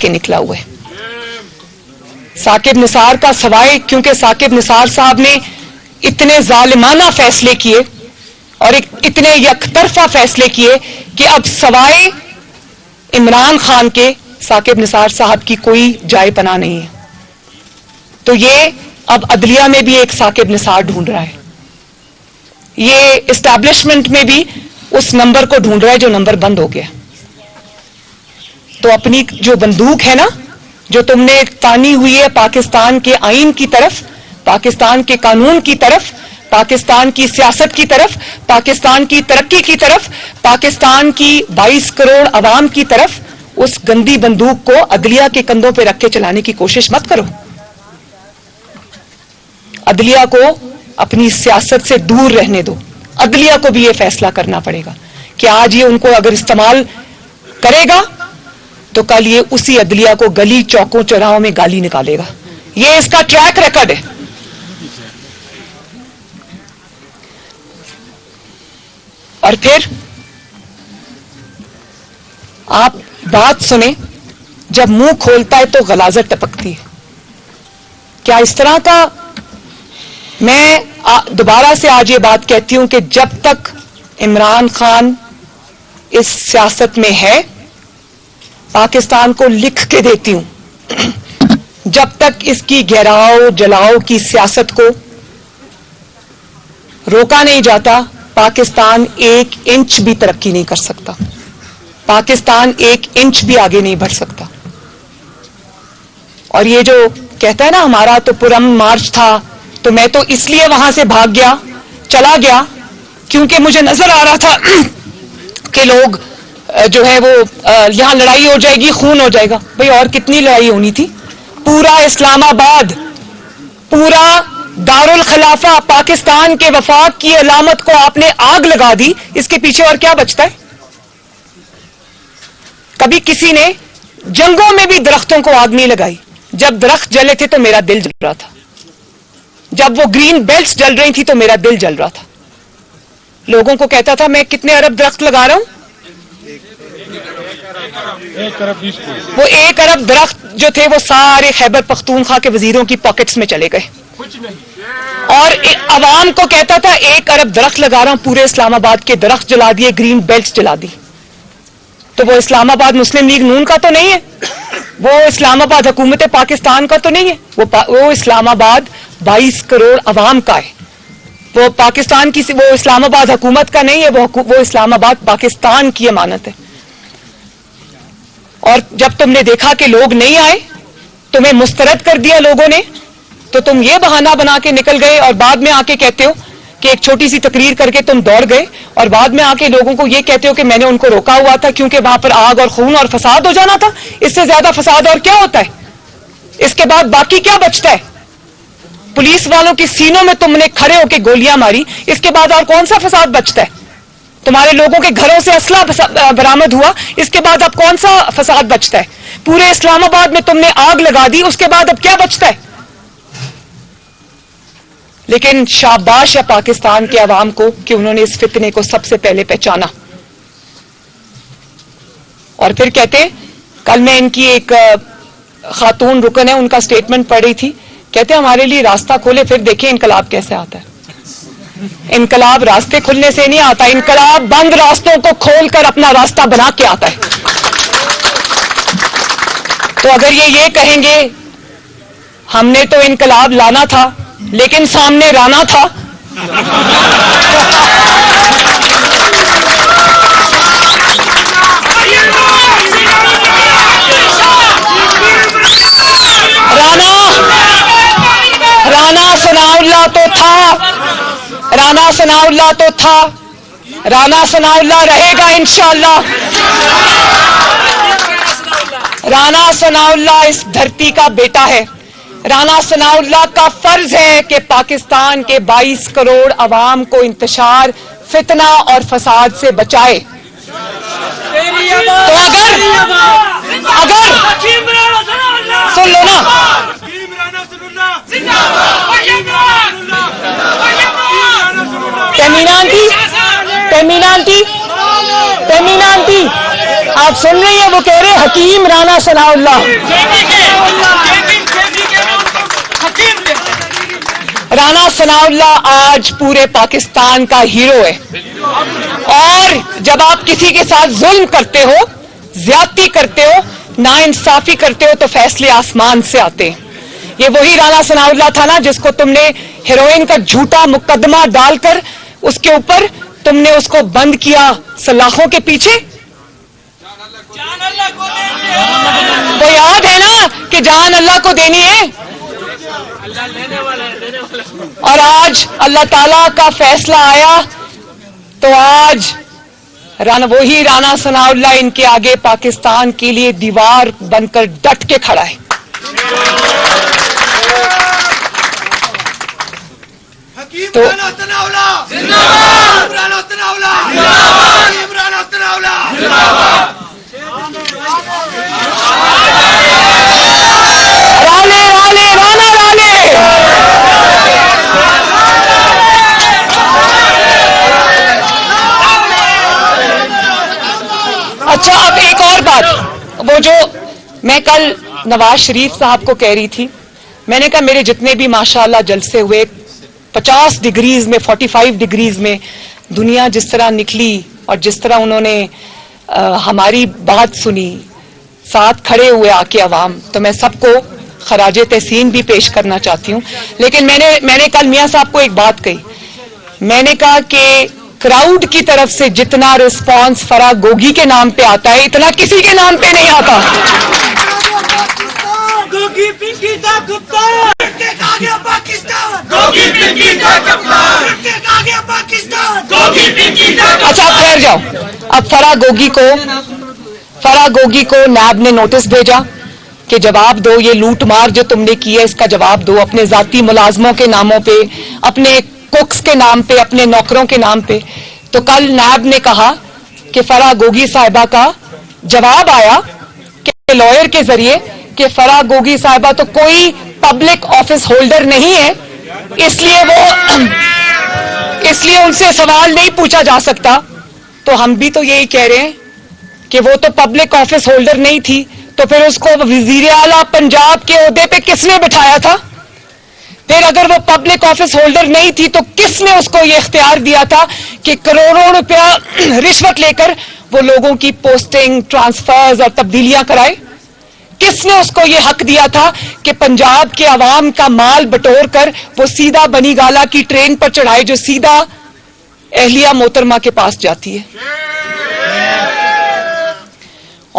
کے نکلا ہوا ہے. ثاقب نثار کا سوائے کیونکہ ثاقب نثار صاحب نے اتنے ظالمانہ فیصلے کیے اور اتنے یک طرفہ فیصلے کیے کہ اب سوائے عمران خان کے ثاقب نثار صاحب کی کوئی جائے پناہ نہیں ہے. تو یہ اب عدلیہ میں بھی ایک ثاقب نثار ڈھونڈ رہا ہے, یہ اسٹیبلشمنٹ میں بھی اس نمبر کو ڈھونڈ رہا ہے جو نمبر بند ہو گیا. تو اپنی جو بندوق ہے نا جو تم نے تانی ہوئی ہے پاکستان کے آئین کی طرف, پاکستان کے قانون کی طرف, پاکستان کی سیاست کی طرف, پاکستان کی ترقی کی طرف, پاکستان کی 22 کروڑ عوام کی طرف, اس گندی بندوق کو عدلیہ کے کندھوں پہ رکھ کے چلانے کی کوشش مت کرو. عدلیہ کو اپنی سیاست سے دور رہنے دو. عدلیہ کو بھی یہ فیصلہ کرنا پڑے گا کہ آج یہ ان کو اگر استعمال کرے گا تو کل یہ اسی عدلیہ کو گلی چوکوں چوراہوں میں گالی نکالے گا. یہ اس کا ٹریک ریکارڈ ہے. اور پھر آپ بات سنیں, جب منہ کھولتا ہے تو غلاظت ٹپکتی ہے. کیا اس طرح کا, میں دوبارہ سے آج یہ بات کہتی ہوں کہ جب تک عمران خان اس سیاست میں ہے, پاکستان کو لکھ کے دیتی ہوں, جب تک اس کی گھیراؤ جلاؤ کی سیاست کو روکا نہیں جاتا, پاکستان 1 انچ بھی ترقی نہیں کر سکتا, پاکستان 1 انچ بھی آگے نہیں بڑھ سکتا. اور یہ جو کہتا ہے نا ہمارا تو پرامن مارچ تھا, تو میں تو اس لیے وہاں سے بھاگ گیا, چلا گیا, کیونکہ مجھے نظر آ رہا تھا کہ لوگ جو ہے وہ یہاں لڑائی ہو جائے گی, خون ہو جائے گا. بھئی اور کتنی لڑائی ہونی تھی؟ پورا اسلام آباد, پورا دارالخلافہ پاکستان کے وفاق کی علامت کو آپ نے آگ لگا دی. اس کے پیچھے اور کیا بچتا ہے؟ کبھی کسی نے جنگوں میں بھی درختوں کو آگ نہیں لگائی. جب درخت جلے تھے تو میرا دل جل رہا تھا, جب وہ گرین بیلٹس جل رہی تھی تو میرا دل جل رہا تھا. لوگوں کو کہتا تھا میں کتنے ارب درخت لگا رہا ہوں, وہ 1 ارب درخت جو تھے وہ سارے خیبر پختونخوا کے وزیروں کی پاکٹس میں چلے گئے. اور عوام کو کہتا تھا 1 ارب درخت لگا رہا ہوں, پورے اسلام آباد کے درخت جلا دیے, گرین بیلٹس جلا دی. تو وہ اسلام آباد مسلم لیگ نون کا تو نہیں ہے, وہ اسلام آباد حکومت پاکستان کا تو نہیں ہے, وہ اسلام آباد 22 کروڑ عوام کا ہے. وہ پاکستان کی, وہ اسلام آباد حکومت کا نہیں ہے, وہ اسلام آباد پاکستان کی امانت ہے. اور جب تم نے دیکھا کہ لوگ نہیں آئے, تمہیں مسترد کر دیا لوگوں نے, تو تم یہ بہانہ بنا کے نکل گئے اور بعد میں آ کے کہتے ہو کہ ایک چھوٹی سی تقریر کر کے تم دوڑ گئے, اور بعد میں آ کے لوگوں کو یہ کہتے ہو کہ میں نے ان کو روکا ہوا تھا کیونکہ وہاں پر آگ اور خون اور فساد ہو جانا تھا. اس سے زیادہ فساد اور کیا ہوتا ہے؟ اس کے بعد باقی کیا بچتا ہے؟ پولیس والوں کے سینوں میں تم نے کھڑے ہو کے گولیاں ماری, اس کے بعد اور کون سا فساد بچتا ہے؟ تمہارے لوگوں کے گھروں سے اسلحہ برآمد ہوا, اس کے بعد اب کون سا فساد بچتا ہے؟ پورے اسلام آباد میں تم نے آگ لگا دی, اس کے بعد اب کیا بچتا ہے؟ لیکن شاباش ہے پاکستان کے عوام کو کہ انہوں نے اس فتنے کو سب سے پہلے پہچانا. اور پھر کہتے, کل میں ان کی ایک خاتون رکن ہے ان کا سٹیٹمنٹ پڑھ رہی تھی, کہتے ہمارے لیے راستہ کھولے, پھر دیکھیں انقلاب کیسے آتا ہے. انقلاب راستے کھلنے سے نہیں آتا, انقلاب بند راستوں کو کھول کر اپنا راستہ بنا کے آتا ہے. تو اگر یہ کہیں گے ہم نے تو انقلاب لانا تھا لیکن سامنے رانا تھا, رانا ثناء اللہ تو تھا, رانا ثناء اللہ تو تھا, رانا ثناء اللہ رہے گا انشاءاللہ. رانا ثناء اللہ اس دھرتی کا بیٹا ہے. رانا ثناء اللہ کا فرض ہے کہ پاکستان کے 22 کروڑ عوام کو انتشار, فتنہ اور فساد سے بچائے. تو اگر سن لو نا, تیمینہ آنٹی آپ سن رہی ہیں وہ کہہ رہے حکیم رانا ثناء اللہ. رانا ثناء اللہ آج پورے پاکستان کا ہیرو ہے. اور جب آپ کسی کے ساتھ ظلم کرتے ہو, زیادتی کرتے ہو, ناانصافی کرتے ہو تو فیصلے آسمان سے آتے ہیں. یہ وہی رانا ثناء اللہ تھا نا جس کو تم نے ہیروئن کا جھوٹا مقدمہ ڈال کر اس کے اوپر تم نے اس کو بند کیا سلاخوں کے پیچھے. وہ یاد ہے نا کہ جان اللہ کو دینی ہے. اور آج اللہ تعالیٰ کا فیصلہ آیا تو آج وہی رانا ثناء اللہ ان کے آگے پاکستان کے لیے دیوار بن کر ڈٹ کے کھڑا ہے. تو رانے رانے رانا رانے. اچھا اب ایک اور بات, وہ جو میں کل نواز شریف صاحب کو کہہ رہی تھی, میں نے کہا میرے جتنے بھی ماشاءاللہ جلسے ہوئے 50 ڈگریز میں 45 ڈگریز میں دنیا جس طرح نکلی اور جس طرح انہوں نے ہماری بات سنی, ساتھ کھڑے ہوئے آ کے عوام, تو میں سب کو خراج تحسین بھی پیش کرنا چاہتی ہوں. لیکن میں نے کل میاں صاحب کو ایک بات کہی, میں نے کہا کہ کراؤڈ کی طرف سے جتنا رسپانس فرح گوگی کے نام پہ آتا ہے اتنا کسی کے نام پہ نہیں آتا. اچھا ٹھہر جاؤ. اب فرح گوگی کو نیب نے نوٹس بھیجا کہ جواب دو, یہ لوٹ مار جو تم نے کی ہے اس کا جواب دو, اپنے ذاتی ملازموں کے ناموں پہ, اپنے کوکس کے نام پہ, اپنے نوکروں کے نام پہ. تو کل نیب نے کہا کہ فرح گوگی صاحبہ کا جواب آیا کہ لائر کے ذریعے کہ فرح گوگی صاحبہ تو کوئی پبلک آفس ہولڈر نہیں ہے, اس لیے ان سے سوال نہیں پوچھا جا سکتا. تو ہم بھی تو یہی کہہ رہے ہیں کہ وہ تو پبلک آفس ہولڈر نہیں تھی, تو پھر اس کو وزیر اعلیٰ پنجاب کے عہدے پہ کس نے بٹھایا تھا؟ پھر اگر وہ پبلک آفس ہولڈر نہیں تھی تو کس نے اس کو یہ اختیار دیا تھا کہ کروڑوں روپیہ رشوت لے کر وہ لوگوں کی پوسٹنگ, ٹرانسفرز اور تبدیلیاں کرائے؟ کس نے اس کو یہ حق دیا تھا کہ پنجاب کے عوام کا مال بٹور کر وہ سیدھا بنی گالا کی ٹرین پر چڑھائے جو سیدھا اہلیہ محترمہ کے پاس جاتی ہے؟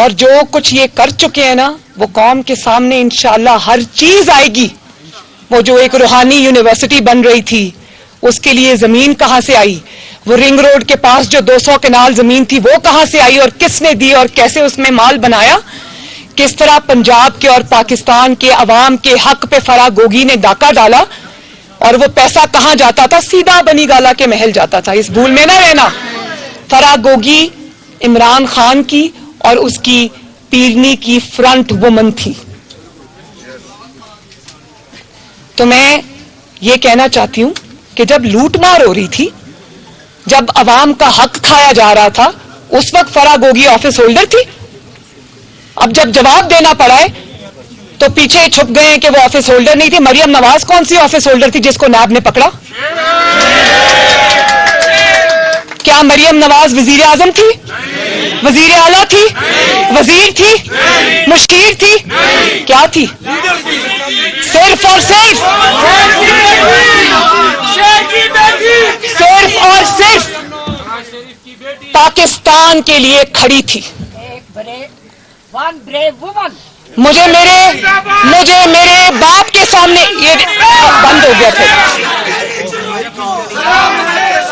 اور جو کچھ یہ کر چکے ہیں نا, وہ قوم کے سامنے انشاءاللہ ہر چیز آئے گی. وہ جو ایک روحانی یونیورسٹی بن رہی تھی اس کے لیے زمین کہاں سے آئی؟ وہ رنگ روڈ کے پاس جو 200 کنال زمین تھی وہ کہاں سے آئی اور کس نے دی اور کیسے اس میں مال بنایا؟ کس طرح پنجاب کے اور پاکستان کے عوام کے حق پہ فرح گوگی نے ڈاکہ ڈالا, اور وہ پیسہ کہاں جاتا تھا؟ سیدھا بنی گالا کے محل جاتا تھا. اس بھول میں نہ رہنا. فرح گوگی عمران خان کی اور اس کی پیرنی کی فرنٹ وومن تھی. تو میں یہ کہنا چاہتی ہوں کہ جب لوٹ مار ہو رہی تھی, جب عوام کا حق کھایا جا رہا تھا, اس وقت فرح گوگی آفس ہولڈر تھی. اب جب جواب دینا پڑا ہے تو پیچھے چھپ گئے ہیں کہ وہ آفس ہولڈر نہیں تھی. مریم نواز کون سی آفس ہولڈر تھی جس کو نیب نے پکڑا؟ کیا مریم نواز وزیر اعظم تھی؟ وزیر اعلیٰ تھی؟ وزیر تھی؟ مشیر تھی؟ کیا تھی؟ صرف اور صرف پاکستان کے لیے کھڑی تھی. مجھے میرے باپ کے سامنے یہ بند ہو گیا تھا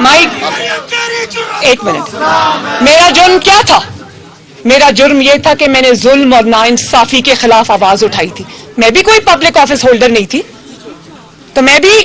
مائک. ایک منٹ. میرا جرم کیا تھا؟ میرا جرم یہ تھا کہ میں نے ظلم اور ناانصافی کے خلاف آواز اٹھائی تھی. میں بھی کوئی پبلک آفس ہولڈر نہیں تھی, تو میں بھی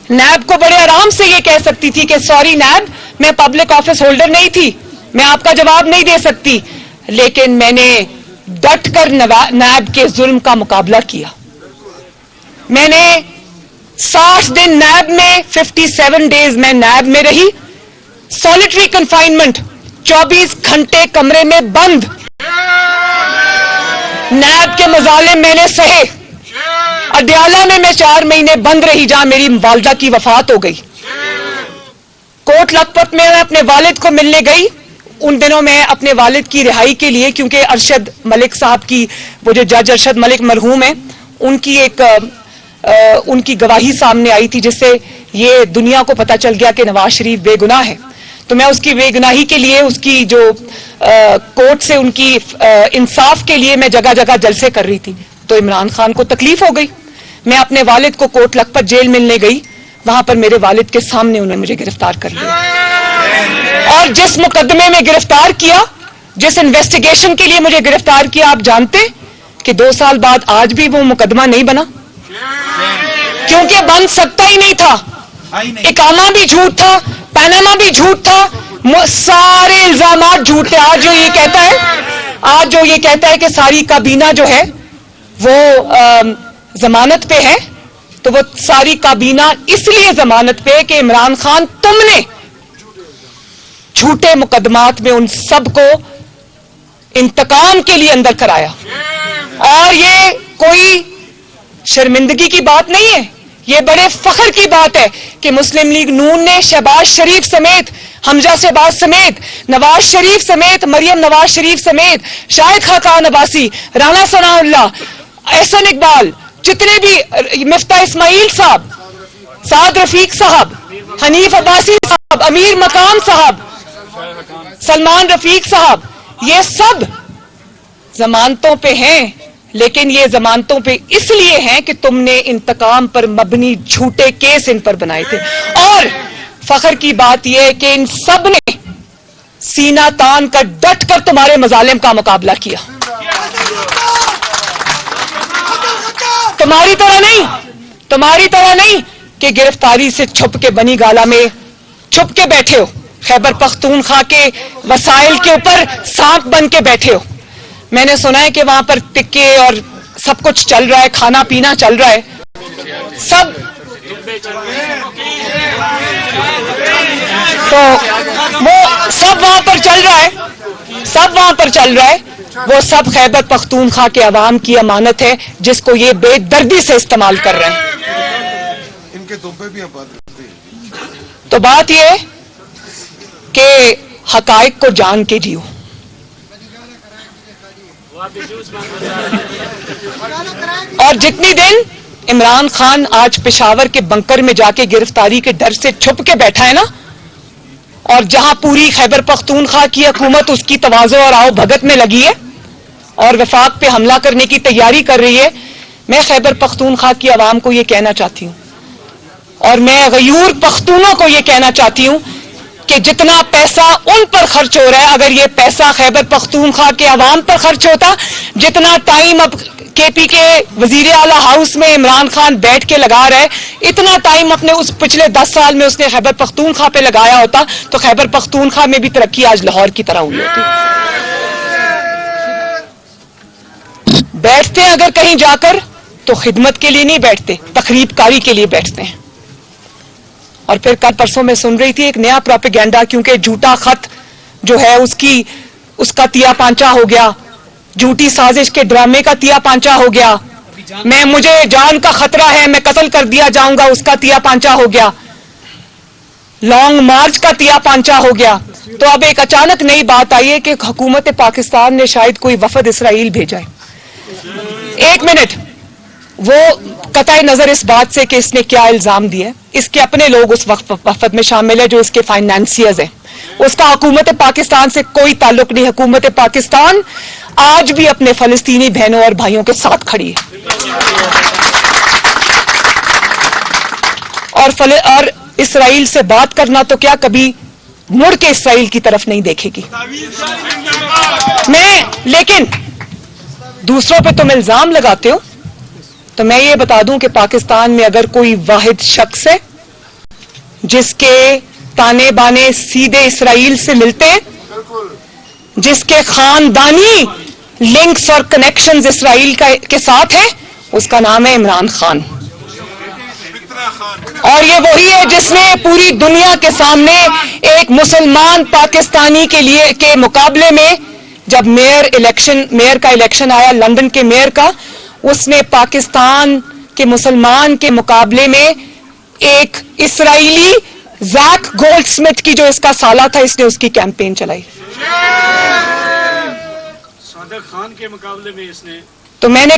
نیب کو بڑے آرام سے یہ کہہ سکتی تھی کہ سوری نیب, میں پبلک آفس ہولڈر نہیں تھی, میں آپ کا جواب نہیں دے سکتی. لیکن میں نے ڈٹ کر نیب کے ظلم کا مقابلہ کیا. میں نے 60 دن نیب میں, 57 ڈیز میں نیب میں رہی, سالیٹری کنفائنمنٹ, 24 گھنٹے کمرے میں بند. نیب کے مظالم میں نے سہے، اڈیالہ میں 4 مہینے بند رہی جہاں میری والدہ کی وفات ہو گئی، کوٹ لکھپت میں اپنے والد کو ملنے گئی، ان دنوں میں اپنے والد کی رہائی کے لیے، کیونکہ ارشد ملک صاحب کی، وہ جو جج ارشد ملک مرحوم ہیں، ان کی گواہی سامنے آئی تھی جس سے یہ دنیا کو پتہ چل گیا کہ نواز شریف بے گناہ ہے، تو میں اس کی بے گناہی کے لیے، اس کی جو کورٹ سے ان کی انصاف کے لیے میں جگہ جگہ جلسے کر رہی تھی، تو عمران خان کو تکلیف ہو گئی، میں اپنے والد کو کوٹ لکھپت جیل ملنے گئی، وہاں پر میرے والد کے سامنے انہوں نے مجھے گرفتار کر لیا، اور جس مقدمے میں گرفتار کیا، جس انویسٹیگیشن کے لیے مجھے گرفتار کیا، آپ جانتے کہ 2 سال بعد آج بھی وہ مقدمہ نہیں بنا، کیونکہ بن سکتا ہی نہیں تھا، اقامہ بھی جھوٹ تھا، پیناما بھی جھوٹ تھا، سارے الزامات جھوٹ تھے۔ آج جو یہ کہتا ہے کہ ساری کابینہ جو ہے وہ ضمانت پہ ہے، تو وہ ساری کابینہ اس لیے ضمانت پہ کہ عمران خان تم نے جھوٹے مقدمات میں ان سب کو انتقام کے لیے اندر کرایا، اور یہ کوئی شرمندگی کی بات نہیں ہے، یہ بڑے فخر کی بات ہے کہ مسلم لیگ نون نے شہباز شریف سمیت، حمزہ شہباز سمیت، نواز شریف سمیت، مریم نواز شریف سمیت، شاہد خاقان عباسی، رانا ثناء اللہ، احسن اقبال، جتنے بھی، مفتاح اسماعیل صاحب، سعد رفیق صاحب، حنیف عباسی صاحب، امیر مقام صاحب، سلمان رفیق صاحب، یہ سب ضمانتوں پہ ہیں، لیکن یہ ضمانتوں پہ اس لیے ہیں کہ تم نے انتقام پر مبنی جھوٹے کیس ان پر بنائے تھے، اور فخر کی بات یہ ہے کہ ان سب نے سینہ تان کر ڈٹ کر تمہارے مظالم کا مقابلہ کیا، تمہاری طرح نہیں کہ گرفتاری سے چھپ کے بنی گالا میں چھپ کے بیٹھے ہو، خیبر پختونخوا کے وسائل کے اوپر سانپ بن کے بیٹھے ہو۔ میں نے سنا ہے کہ وہاں پر ٹکے اور سب کچھ چل رہا ہے، کھانا پینا چل رہا ہے، سب تو وہ سب وہاں پر چل رہا ہے، وہ سب خیبر پختونخوا کے عوام کی امانت ہے جس کو یہ بے دردی سے استعمال کر رہے ہیں۔ ان کے دوپے بھی بات کرتے ہیں۔ تو بات یہ ہے کہ حقائق کو جان کے جیو، اور جتنی دن عمران خان آج پشاور کے بنکر میں جا کے گرفتاری کے ڈر سے چھپ کے بیٹھا ہے نا، اور جہاں پوری خیبر پختونخوا کی حکومت اس کی تواضع اور آؤ بھگت میں لگی ہے اور وفاق پہ حملہ کرنے کی تیاری کر رہی ہے، میں خیبر پختونخوا کی عوام کو یہ کہنا چاہتی ہوں، اور میں غیور پختونوں کو یہ کہنا چاہتی ہوں کہ جتنا پیسہ ان پر خرچ ہو رہا ہے، اگر یہ پیسہ خیبر پختونخوا کے عوام پر خرچ ہوتا، جتنا ٹائم اب کے پی کے وزیر اعلیٰ ہاؤس میں عمران خان بیٹھ کے لگا رہا ہے، اتنا ٹائم اپنے اس پچھلے 10 سال میں اس نے خیبر پختونخوا پہ لگایا ہوتا تو خیبر پختونخوا میں بھی ترقی آج لاہور کی طرح ہوئی ہوتی۔ بیٹھتے ہیں اگر کہیں جا کر تو خدمت کے لیے نہیں بیٹھتے، تخریب کاری کے لیے بیٹھتے ہیں۔ اور پھر کل پرسوں میں سن رہی تھی ایک نیا پروپیگنڈا، کیونکہ جھوٹا خط جو ہے اس کا تیا پانچا ہو گیا، جھوٹی سازش کے ڈرامے کا تیا پانچا ہو گیا، مجھے جان کا خطرہ ہے، میں قتل کر دیا جاؤں گا، اس کا تیا پانچا ہو گیا، لانگ مارچ کا تیا پانچا ہو گیا۔ تو اب ایک اچانک نئی بات آئی ہے کہ حکومت پاکستان نے شاید کوئی وفد اسرائیل بھیجا ہے۔ ایک منٹ، وہ قطع نظر اس بات سے کہ اس نے کیا الزام دیا ہے، اس کے اپنے لوگ اس وفد میں شامل ہیں جو اس کے فائنانسیئرز ہیں، اس کا حکومت پاکستان سے کوئی تعلق نہیں۔ حکومت پاکستان آج بھی اپنے فلسطینی بہنوں اور بھائیوں کے ساتھ کھڑی ہے، اور اسرائیل سے بات کرنا تو کیا کبھی مڑ کے اسرائیل کی طرف نہیں دیکھے گی۔ لیکن دوسروں پہ تم الزام لگاتے ہو، تو میں یہ بتا دوں کہ پاکستان میں اگر کوئی واحد شخص ہے جس کے تانے بانے سیدھے اسرائیل سے ملتے ہیں، جس کے خاندانی لنکس اور کنیکشنز اسرائیل کے ساتھ ہیں، اس کا نام ہے عمران خان، اور یہ وہی ہے جس نے پوری دنیا کے سامنے ایک مسلمان پاکستانی کے مقابلے میں جب میئر کا الیکشن آیا لندن کے میئر کا, اس نے پاکستان کے مسلمان کے مقابلے میں ایک اسرائیلی زیک گولڈ سمتھ کی جو اس کا سالہ تھا, اس نے اس کی کیمپین چلائی. صادق خان کے مقابلے میں اس نے, تو میں نے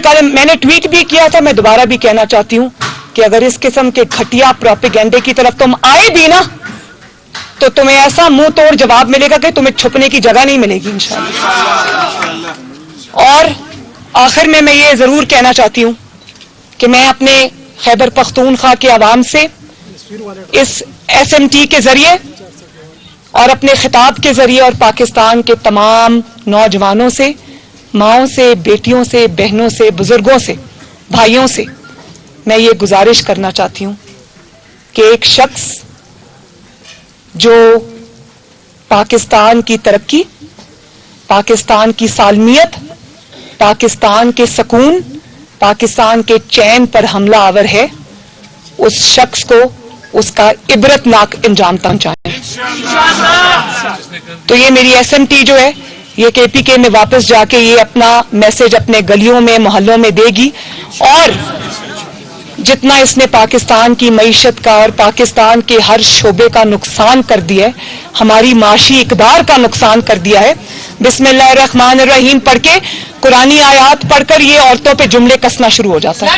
ٹویٹ بھی کیا تھا, میں دوبارہ بھی کہنا چاہتی ہوں کہ اگر اس قسم کے گھٹیا پروپیگنڈے کی طرف تم آئے بھی نا تو تمہیں ایسا منہ توڑ جواب ملے گا کہ تمہیں چھپنے کی جگہ نہیں ملے گی انشاءاللہ. اور آخر میں یہ ضرور کہنا چاہتی ہوں کہ میں اپنے خیبر پختونخوا کے عوام سے اس SMT کے ذریعے اور اپنے خطاب کے ذریعے اور پاکستان کے تمام نوجوانوں سے, ماؤں سے, بیٹیوں سے, بہنوں سے, بزرگوں سے, بھائیوں سے میں یہ گزارش کرنا چاہتی ہوں کہ ایک شخص جو پاکستان کی ترقی, پاکستان کی سالمیت, پاکستان کے سکون, پاکستان کے چین پر حملہ آور ہے, اس شخص کو اس کا عبرتناک انجام پہنچائیں. تو یہ میری SMT جو ہے یہ KPK میں واپس جا کے یہ اپنا میسج اپنے گلیوں میں, محلوں میں دے گی, اور جتنا اس نے پاکستان کی معیشت کا اور پاکستان کے ہر شعبے کا نقصان کر دیا ہے, ہماری معاشی اقدار کا نقصان کر دیا ہے, بسم اللہ الرحمن الرحیم پڑھ کے, قرآنی آیات پڑھ کر یہ عورتوں پہ جملے کسنا شروع ہو جاتا ہے.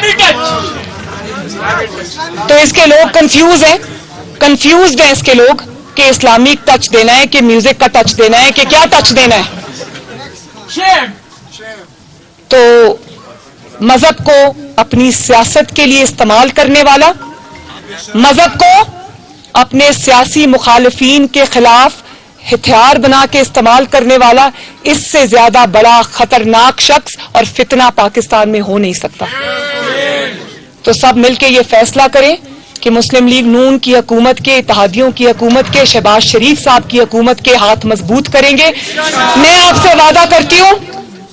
تو اس کے لوگ کنفیوزڈ ہیں اس کے لوگ کہ اسلامک ٹچ دینا ہے کہ میوزک کا ٹچ دینا ہے کہ کیا ٹچ دینا ہے. تو مذہب کو اپنی سیاست کے لیے استعمال کرنے والا, مذہب کو اپنے سیاسی مخالفین کے خلاف ہتھیار بنا کے استعمال کرنے والا, اس سے زیادہ بڑا خطرناک شخص اور فتنہ پاکستان میں ہو نہیں سکتا. تو سب مل کے یہ فیصلہ کریں کہ مسلم لیگ نون کی حکومت کے, اتحادیوں کی حکومت کے, شہباز شریف صاحب کی حکومت کے ہاتھ مضبوط کریں گے. میں آپ سے وعدہ کرتی ہوں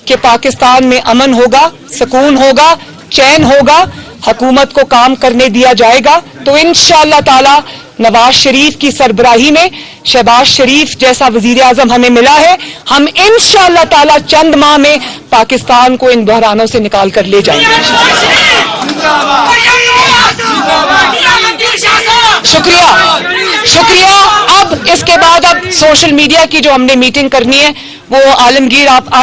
کہ پاکستان میں امن ہوگا, سکون ہوگا, چین ہوگا, حکومت کو کام کرنے دیا جائے گا. تو انشاءاللہ تعالی نواز شریف کی سربراہی میں شہباز شریف جیسا وزیر اعظم ہمیں ملا ہے, ہم انشاءاللہ تعالی چند ماہ میں پاکستان کو ان بحرانوں سے نکال کر لے جائیں گے. شکریہ. اب اس کے بعد اب سوشل میڈیا کی جو ہم نے میٹنگ کرنی ہے وہ عالمگیر آپ